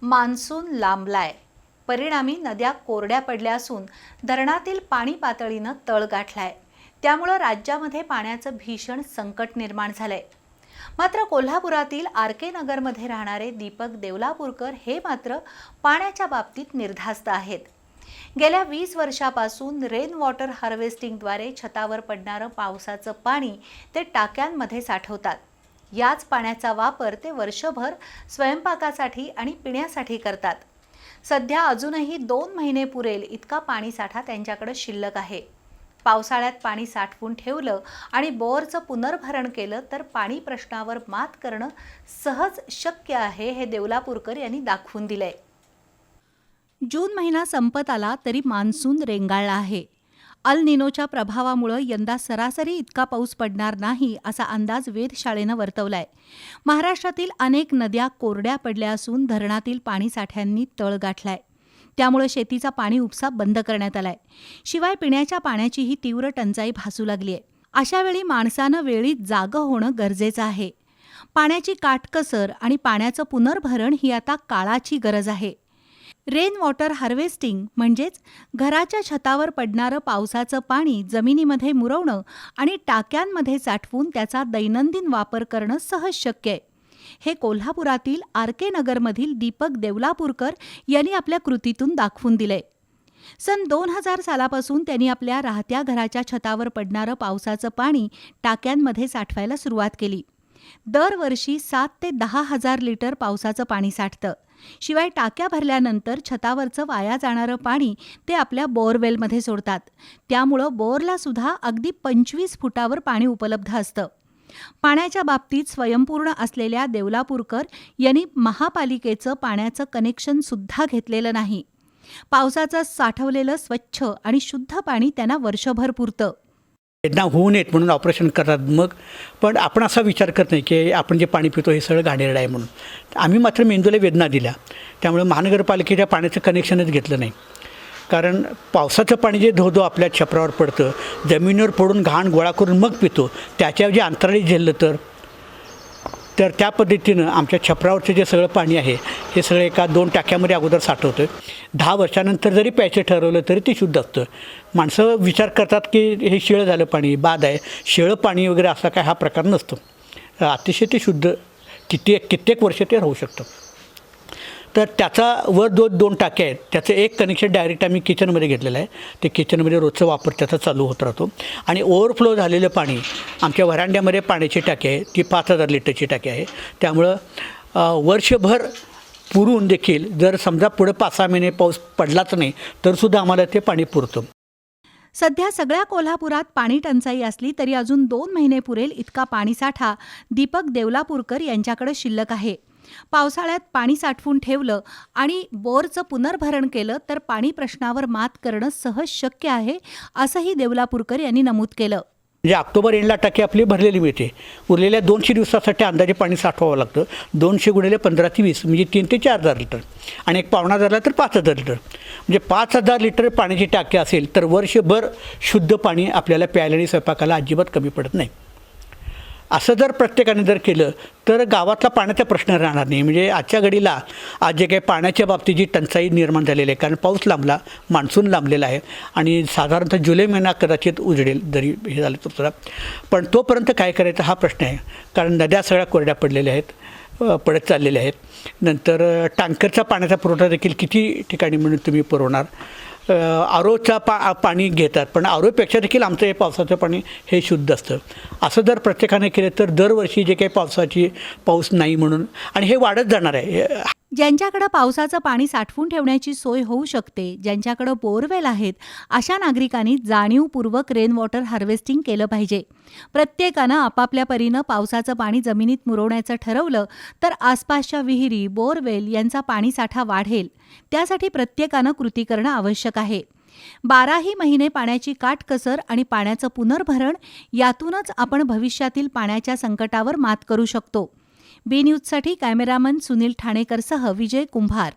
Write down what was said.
Monsoon लांबलाय, परिणामी नद्या कोरड्या पडल्या असून धरणातील पाणी पातळीनं तळ गाठलाय। त्यामुळे राज्यामध्ये पाण्याचं भीषण संकट निर्माण झालंय। मात्र कोल्हापुरातील आर.के. नगरमध्ये राहणारे दीपक देवलापूरकर हे मात्र पाण्याच्या बाबतीत निर्धास्त आहेत। गेल्या 20 वर्षापासून रेन वॉटर हार्वेस्टिंगद्वारे छतावर पडणारं पावसाचं पाणी ते टाक्यांमध्ये साठवतात। याच पाण्याचा वापर ते वर्षभर स्वयंपाकासाठी आणि पिण्यासाठी करतात। सध्या अजूनही 2 महिने पुरेल इतका पाणीसाठा त्यांच्याकडे शिल्लक आहे। पावसाळ्यात पाणी साठवून ठेवलं आणि बोरचं पुनर्भरण केलं तर पाणी प्रश्नावर मात करणं सहज शक्य आहे, हे देवलापूरकर यांनी दाखवून दिलंय। जून महिना संपत आला तरी मान्सून रेंगाळला आहे। अल निनोच्या प्रभावामुळे यंदा सरासरी इतका पाऊस पडणार नाही असा अंदाज वेधशाळेनं वर्तवलाय। महाराष्ट्रातील अनेक नद्या कोरड्या पडल्या असून धरणातील पाणीसाठ्यांनी तळ गाठलाय। त्यामुळे शेतीचा पाणी उपसा बंद करण्यात आलाय। शिवाय पिण्याच्या पाण्याचीही तीव्र टंचाई भासू लागली आहे। अशा वेळी माणसानं वेळीच जागं होणं गरजेचं आहे। पाण्याची काटकसर आणि पाण्याचं पुनर्भरण ही आता काळाची गरज आहे। रेन वॉटर हार्वेस्टिंग म्हणजेच घराच्या छतावर पडणारं पावसाचं पाणी जमिनीमध्ये मुरवणं आणि टाक्यांमध्ये साठवून त्याचा दैनंदिन वापर करणं सहज शक्य आहे। हे कोल्हापुरातील आर.के. नगरमधील दीपक देवलापूरकर यांनी आपल्या कृतीतून दाखवून दिलंय। सन 2000 सालापासून त्यांनी आपल्या राहत्या घराच्या छतावर पडणारं पावसाचं पाणी टाक्यांमध्ये साठवायला सुरुवात केली। दरवर्षी 7 ते 10 हजार लिटर पावसाचं पाणी साठतं। शिवाय टाक्या भरल्यानंतर छतावरचं वाया जाणारं पाणी ते आपल्या बोअरवेलमध्ये सोडतात। त्यामुळं बोअरला सुद्धा अगदी 25 फुटावर पाणी उपलब्ध असतं। पाण्याच्या बाबतीत स्वयंपूर्ण असलेल्या देवलापूरकर यांनी महापालिकेचं पाण्याचं कनेक्शन सुद्धा घेतलेलं नाही। पावसाचं साठवलेलं स्वच्छ आणि शुद्ध पाणी त्यांना वर्षभर पुरतं। वेदना होऊ नयेत म्हणून ऑपरेशन करतात। मग पण आपण असा विचार करत नाही की आपण जे पाणी पितो हे सगळं घाणेरडं आहे म्हणून। आम्ही मात्र मेंदूला वेदना दिल्या, त्यामुळे महानगरपालिकेच्या पाण्याचं कनेक्शनच घेतलं नाही। कारण पावसाचं पाणी जे धो आपल्या छपरावर पडतं, जमिनीवर पडून घाण गोळा करून मग पितो, त्याच्या जे अंतराळी झेललं तर त्या पद्धतीनं आमच्या छपरावरचं जे सगळं पाणी आहे हे सगळं एका 2 टाक्यामध्ये अगोदर साठवतं। 10 वर्षानंतर जरी प्यायचं ठरवलं तरी ते शुद्ध असतं। माणसं विचार करतात की हे शिळं झालं पाणी बाद आहे, शिळं पाणी वगैरे असा काय हा प्रकार नसतो। अतिशय ते शुद्ध कित्येक वर्ष ते राहू शकतं। तर त्याचा वर 2 टाक्या आहेत, त्याचं एक कनेक्शन डायरेक्ट आम्ही किचनमध्ये घेतलेलं आहे। ते किचनमध्ये रोजचा वापर त्याचा चालू होत राहतो। आणि ओव्हरफ्लो झालेलं पाणी आमच्या व्हरांड्यामध्ये पाण्याची टाकी आहे, ती 5000 लिटरची टाकी आहे। त्यामुळं वर्षभर पुरून देखील जर समजा पुढे 5-6 महिने पाऊस पडलाच नाही तरीसुद्धा आम्हाला ते पाणी पुरतं। सध्या सगळ्या कोल्हापुरात पाणी टंचाई असली तरी अजून 2 महिने पुरेल इतका पाणीसाठा दीपक देवलापूरकर यांच्याकडे शिल्लक आहे। पावसाळ्यात पाणी साठवून ठेवलं आणि बोरचं पुनर्भरण केलं तर पाणी प्रश्नावर मात करणं सहज शक्य आहे, असंही देवलापूरकर यांनी नमूद केलं। म्हणजे ऑक्टोबर एंडला टाकी आपली भरलेली मिळते। उरलेल्या 200 दिवसासाठी अंदाजे पाणी साठवावं लागतं। 200 गुणिले 15 ते 20 म्हणजे 3 ते 4000 लिटर आणि एक पावणा झाला तर 5000 लिटर। म्हणजे 5000 लिटर पाण्याची टाकी असेल तर वर्षभर शुद्ध पाणी आपल्याला प्यायला आणि स्वयंपाकाला अजिबात कमी पडत नाही। असं जर प्रत्येकाने जर केलं तर गावातला पाण्याचा प्रश्न राहणार नाही। म्हणजे आजच्या घडीला आज जे काही पाण्याच्या बाबतीत जी टंचाई निर्माण झालेली आहे, कारण पाऊस लांबला, मान्सून लांबलेला आहे आणि साधारणतः जुलै महिना कदाचित उजडेल जरी हे झालं तर सुद्धा, पण तोपर्यंत काय करायचं हा प्रश्न आहे। कारण नद्या सगळ्या कोरड्या पडलेल्या आहेत, पडत चाललेल्या आहेत। नंतर टँकरचा पाण्याचा पुरवठा देखील किती ठिकाणी म्हणून तुम्ही पुरवणार। आरोचा पाणी घेतात, पण आरोपेक्षा देखील आमचं हे पावसाचं पाणी हे शुद्ध असतं। असं जर प्रत्येकाने केलं तर दरवर्षी जे काही पाऊस नाही म्हणून आणि हे वाढत जाणार आहे। ज्यांच्याकडे पावसाचं पाणी साठवून ठेवण्याची सोय होऊ शकते, ज्यांच्याकडे बोरवेल आहेत, अशा नागरिकांनी जाणीवपूर्वक रेन वॉटर हार्वेस्टिंग केलं पाहिजे। प्रत्येकानं आपापल्या परीनं पावसाचं पाणी जमिनीत मुरवण्याचं ठरवलं तर आसपासच्या विहिरी, बोरवेल यांचा पाणीसाठा वाढेल। त्यासाठी प्रत्येकानं कृती करणं आवश्यक आहे। 12ही महिने पाण्याची काटकसर आणि पाण्याचं पुनर्भरण यातूनच आपण भविष्यातील पाण्याच्या संकटावर मात करू शकतो। बी न्यूजसाठी कॅमेरामन सुनील ठाणेकरसह विजय कुंभार।